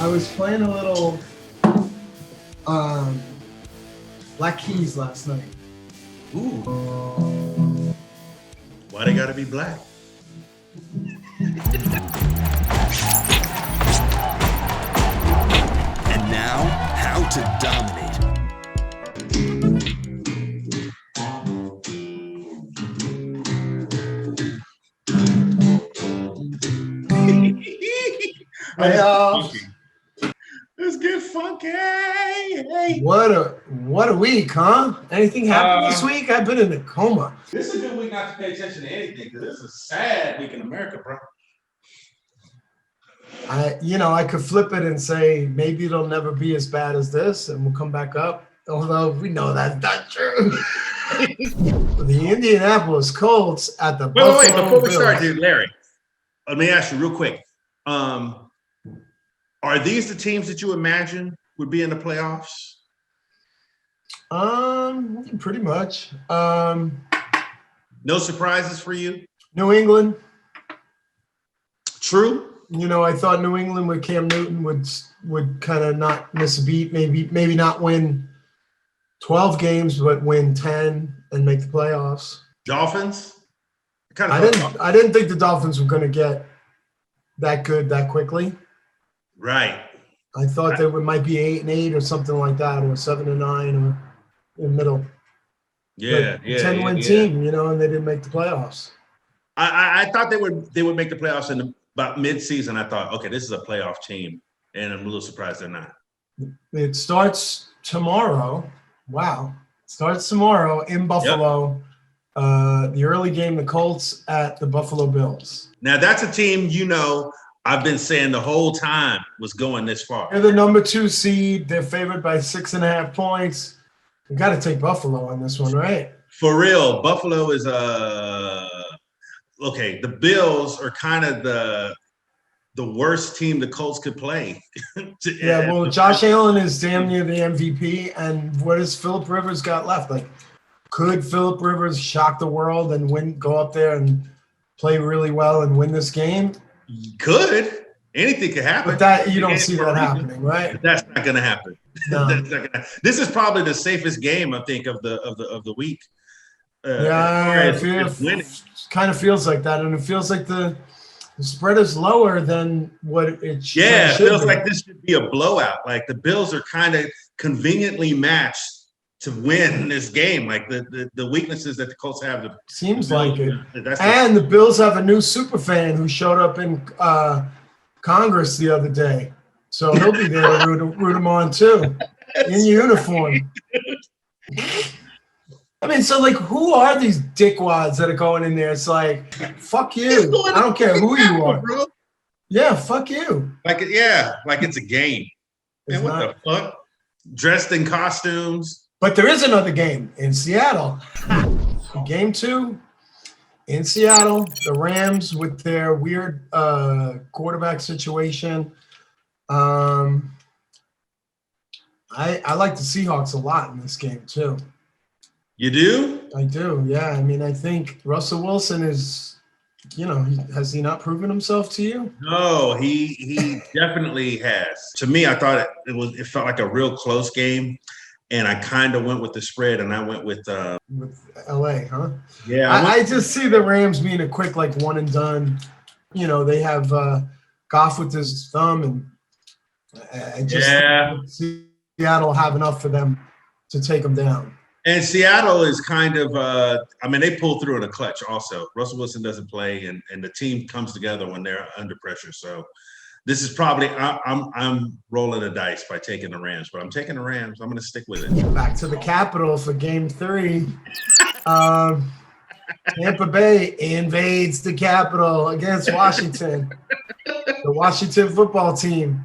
I was playing a little Black Keys last night. Ooh. Why they gotta be black? And now, how to dominate. Let's get funky. Hey. What a week, huh? Anything happened this week? I've been in a coma. This is a good week not to pay attention to anything because this is a sad week in America, bro. I could flip it and say maybe it'll never be as bad as this, and we'll come back up. Although we know that's not true. The Indianapolis Colts at the Buffalo Wait, before we Bills. start, dude, Larry, let me ask you real quick. Are these the teams that you imagine would be in the playoffs? Pretty much. No surprises for you? New England. True. I thought New England with Cam Newton would kind of not miss a beat, maybe not win 12 games, but win 10 and make the playoffs. Dolphins? I didn't think the Dolphins were going to get that good that quickly. Right. I thought they might be 8-8 or something like that, or 7-9 or in the middle. Yeah, 10-win team, and they didn't make the playoffs. I thought they would make the playoffs in about mid-season. I thought, okay, this is a playoff team, and I'm a little surprised they're not. It starts tomorrow. Wow. It starts tomorrow in Buffalo. Yep. The early game, the Colts at the Buffalo Bills. Now, that's a team, I've been saying the whole time was going this far. They're the number 2 seed. They're favored by 6.5 points. You got to take Buffalo on this one, right? For real. Buffalo is okay. The Bills are kind of the worst team the Colts could play. Well, Josh Allen is damn near the MVP. And what has Phillip Rivers got left? Like, could Phillip Rivers shock the world and go up there and play really well and win this game? Could. Anything could happen. But that you don't see that happening, right? That's not going to happen. No. This is probably the safest game, I think, of the week. It kind of feels like that, and it feels like the spread is lower than what it should. Yeah, it feels like this should be a blowout. Like the Bills are kind of conveniently matched to win this game. Like the weaknesses that the Colts have. Seems like it. And the Bills have a new super fan who showed up in Congress the other day. So he'll be there to root him on too. In uniform. I mean, so like, who are these dickwads that are going in there? It's like, fuck you. I don't care who you are. Bro. Yeah, fuck you. Like it's a game. Man, what the fuck? Dressed in costumes. But there is another game in Seattle. Game 2 in Seattle. The Rams with their weird quarterback situation. I like the Seahawks a lot in this game too. You do? I do, yeah. I mean, I think Russell Wilson is, has he not proven himself to you? No, he definitely has. To me, I thought it felt like a real close game. And I kind of went with the spread, and I went with LA, huh? Yeah. I just see the Rams being a quick, like, one and done. They have Goff with his thumb, and I just think Seattle have enough for them to take them down. And Seattle is kind of they pull through in a clutch also. Russell Wilson doesn't play, and the team comes together when they're under pressure. So this is probably I'm rolling the dice by taking the Rams, but I'm taking the Rams. I'm going to stick with it. Back to the Capitol for Game 3. Tampa Bay invades the Capitol against Washington. The Washington football team.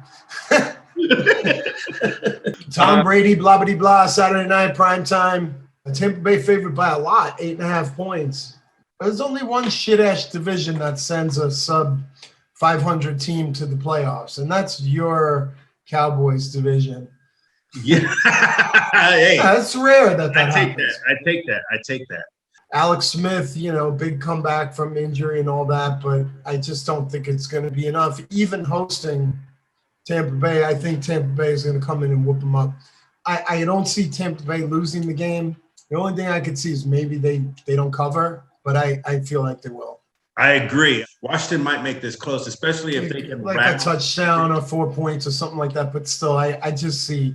Tom Brady, blah, blah, blah, Saturday night, prime time. Tampa Bay favored by a lot, 8.5 points. There's only one shit-ass division that sends a sub-500 team to the playoffs, and that's your Cowboys division. Yeah. Hey, it's rare that happens. I take that. Alex Smith, big comeback from injury and all that, but I just don't think it's going to be enough. Even hosting Tampa Bay. I think Tampa Bay is going to come in and whoop them up. I don't see Tampa Bay losing the game. The only thing I could see is maybe they don't cover, but I feel like they will. I agree. Washington might make this close, especially if they can like a touchdown or 4 points or something like that. But still, I just see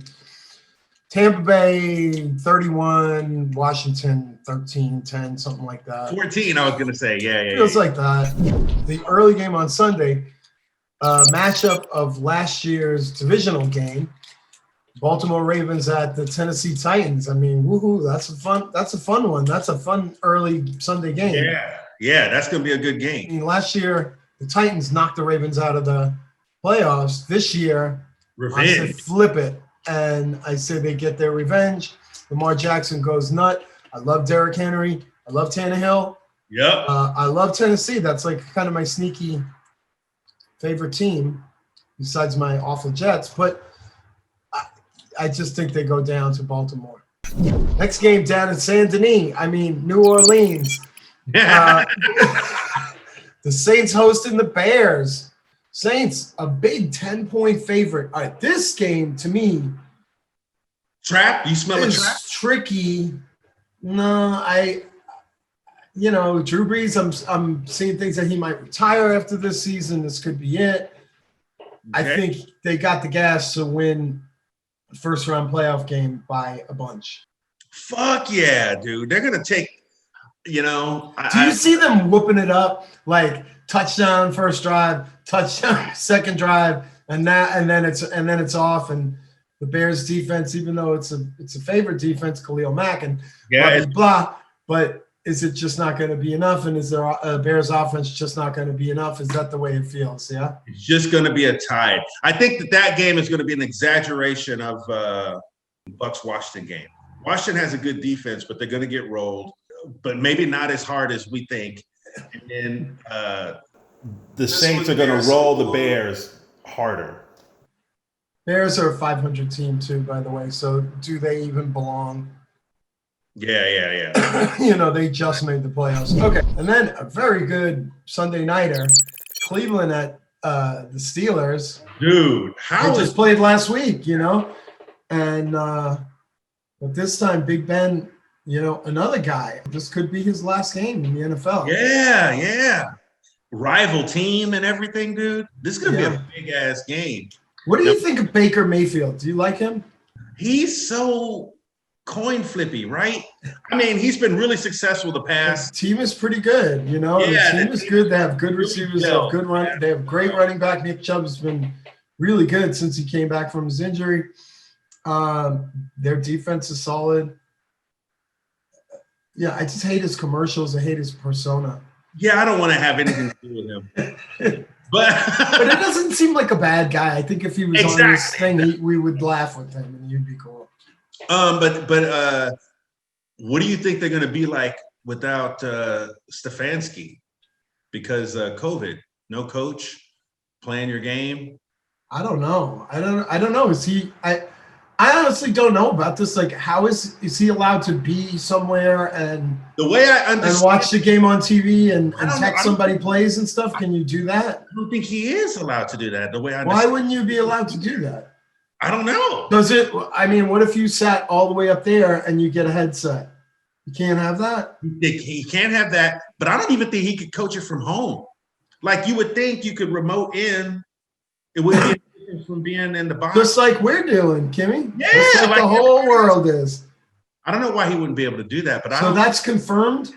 Tampa Bay 31, Washington 13-10, something like that. 14, I was going to say. Yeah. Feels like that. The early game on Sunday, matchup of last year's divisional game, Baltimore Ravens at the Tennessee Titans. I mean, woohoo! That's a fun one. That's a fun early Sunday game. Yeah, that's going to be a good game. I mean, last year the Titans knocked the Ravens out of the playoffs. This year, revenge. I said flip it, and I said they get their revenge. Lamar Jackson goes nut. I love Derrick Henry. I love Tannehill. Yep. I love Tennessee. That's like kind of my sneaky favorite team, besides my awful Jets. But I just think they go down to Baltimore. Next game down in Saint Denis. I mean, New Orleans. The Saints hosting the Bears. Saints, a big 10-point favorite. All right, this game to me. Trap? You smell a trap? Tricky. No, Drew Brees, I'm seeing things that he might retire after this season. This could be it. Okay. I think they got the gas to win the first-round playoff game by a bunch. Fuck yeah, dude. They're going to take, Do you see them whooping it up? Like touchdown first drive, touchdown second drive, and then it's off. And the Bears defense, even though it's a favorite defense, Khalil Mack and blah, but is it just not going to be enough? And is there a Bears offense just not going to be enough? Is that the way it feels? Yeah. It's just going to be a tie. I think that game is going to be an exaggeration of Bucs Washington game. Washington has a good defense, but they're going to get rolled, but maybe not as hard as we think. And then the Saints are going to roll the Bears harder. Bears are a 500 team too, by the way. So do they even belong? Yeah. They just made the playoffs. Okay. And then a very good Sunday nighter, Cleveland at the Steelers. Dude, they just played last week, and but this time Big Ben, another guy. This could be his last game in the NFL. Yeah. Rival team and everything, dude. This is gonna be a big ass game. What do you think of Baker Mayfield? Do you like him? He's so coin flippy, right? I mean, he's been really successful the past. The team is pretty good, the team is good. They have good receivers, they have good run. They have great running back. Nick Chubb has been really good since he came back from his injury. Their defense is solid. Yeah, I just hate his commercials. I hate his persona. Yeah, I don't want to have anything to do with him. But it doesn't seem like a bad guy. I think if he was on this thing, we would laugh with him and he'd be cool. But what do you think they're going to be like without Stefanski? Because COVID, no coach, playing your game. I don't know. I don't know. Is he? I honestly don't know about this. Like, how is he allowed to be somewhere and the way I understand and watch the game on TV and text somebody plays and stuff? Can you do that? I don't think he is allowed to do that. The way I Why wouldn't you be allowed to do that? I don't know. Does it? I mean, what if you sat all the way up there and you get a headset? You can't have that. He can't have that. But I don't even think he could coach it from home. Like you would think you could remote in. It would be from being in the box. Just like we're doing, Kimmy. Yeah, just like the whole world is. I don't know why he wouldn't be able to do that, but so that's confirmed.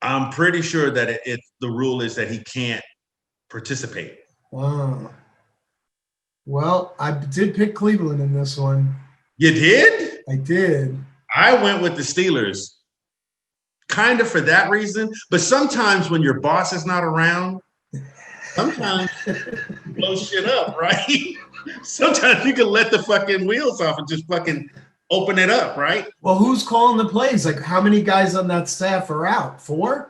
I'm pretty sure that the rule is that he can't participate. Wow. Well, I did pick Cleveland in this one. You did? I did. I went with the Steelers, kind of for that reason. But sometimes when your boss is not around, sometimes you blow shit up, right? Sometimes you can let the fucking wheels off and just fucking open it up, right? Well, who's calling the plays? Like, how many guys on that staff are out? 4?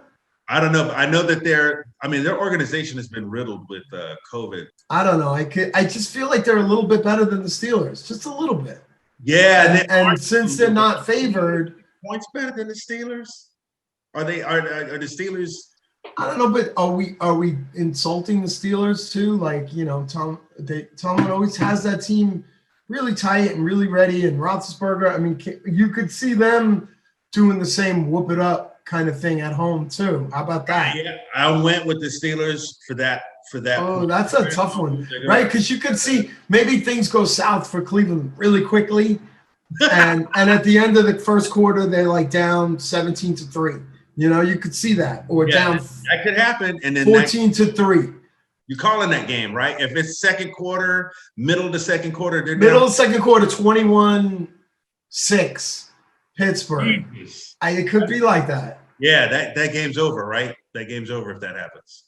I don't know. But I know that their organization has been riddled with COVID. I don't know. I just feel like they're a little bit better than the Steelers, just a little bit. Yeah, and since they're not favored, points better than the Steelers. Are the Steelers I don't know, but are we insulting the Steelers too? Like, you know, Tomlin always has that team really tight and really ready, and Roethlisberger. I mean, you could see them doing the same whoop it up kind of thing at home too. How about that? Yeah, I went with the Steelers for that. Oh, that's a tough one, right? Because you could see maybe things go south for Cleveland really quickly, and at the end of the first quarter they're like down 17-3. You know, you could see that, or down that could happen, and then 14-3. You're calling that game, right? If it's second quarter, middle of the second quarter, they're middle down. of second quarter, 21-6, Pittsburgh. Jeez. It could be like that. Yeah, that game's over, right? That game's over if that happens.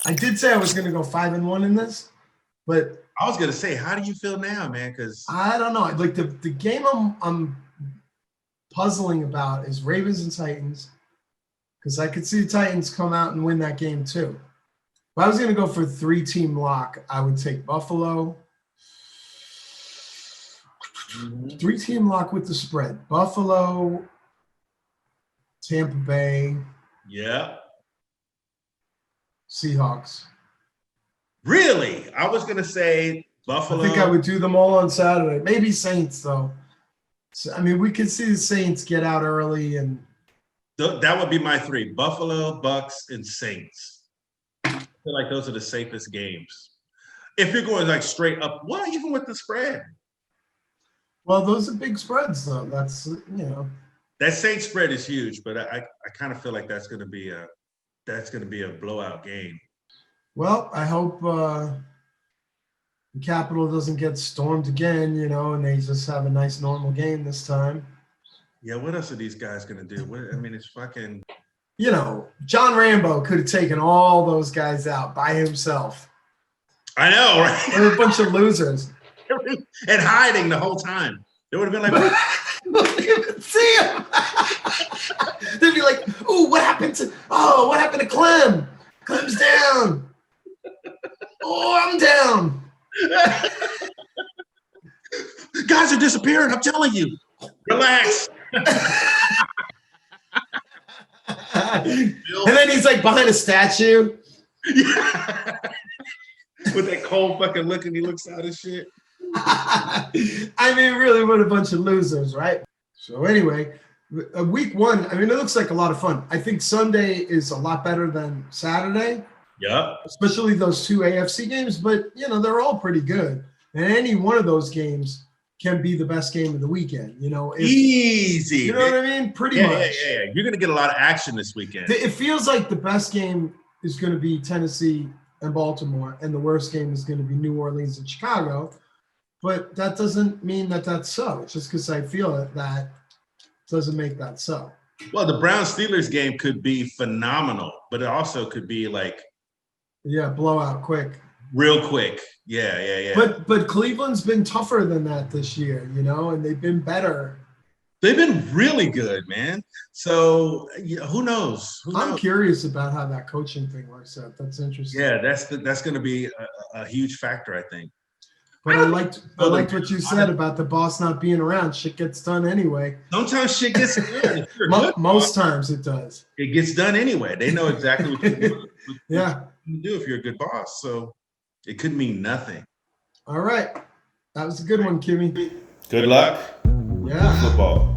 I did say I was going to go 5-1 in this, but I was gonna say, how do you feel now, man? Because I don't know. Like the game I'm puzzling about is Ravens and Titans, because I could see the Titans come out and win that game too. If I was going to go for 3-team lock, I would take Buffalo. 3-team lock with the spread. Buffalo, Tampa Bay. Yeah. Seahawks. Really? I was going to say Buffalo. I think I would do them all on Saturday. Maybe Saints, though. So, I mean, we could see the Saints get out early. And that would be my 3. Buffalo, Bucks, and Saints. I feel like those are the safest games. If you're going like straight up, well, even with the spread. Well, those are big spreads, though. That's, you know. That Saints spread is huge, but I kind of feel like that's going to be a blowout game. Well, I hope the Capitol doesn't get stormed again, you know, and they just have a nice normal game this time. Yeah, what else are these guys going to do? It's fucking... You know, John Rambo could have taken all those guys out by himself. I know, right? They're a bunch of losers. And hiding the whole time. They would have been like... Don't even see him. They'd be like, what happened to Clem? Clem's down. Oh, I'm down. Guys are disappearing, I'm telling you. Relax. And then he's like behind a statue. Yeah. With that cold fucking look, and he looks out of shit. I mean, really, what a bunch of losers, right? So anyway, week 1, I mean, it looks like a lot of fun. I think Sunday is a lot better than Saturday. Yeah. Especially those 2 AFC games, but, you know, they're all pretty good. And any one of those games can be the best game of the weekend, you know. Easy. You know what I mean? Pretty much. Yeah. You're going to get a lot of action this weekend. It feels like the best game is going to be Tennessee and Baltimore, and the worst game is going to be New Orleans and Chicago. But that doesn't mean that that's so. It's just because I feel it, that doesn't make that so. Well, the Browns-Steelers game could be phenomenal, but it also could be like... Yeah, blowout quick. Real quick. Yeah. But Cleveland's been tougher than that this year, you know, and they've been better. They've been really good, man. So who knows? I'm curious about how that coaching thing works out. That's interesting. Yeah, that's going to be a huge factor, I think. But I liked what you said about the boss not being around. Shit gets done anyway. Sometimes shit gets done. Most times it does. It gets done anyway. They know exactly what you do if you're a good boss. So it could mean nothing. All right. That was a good one, Kimmy. Good luck. Yeah. Football.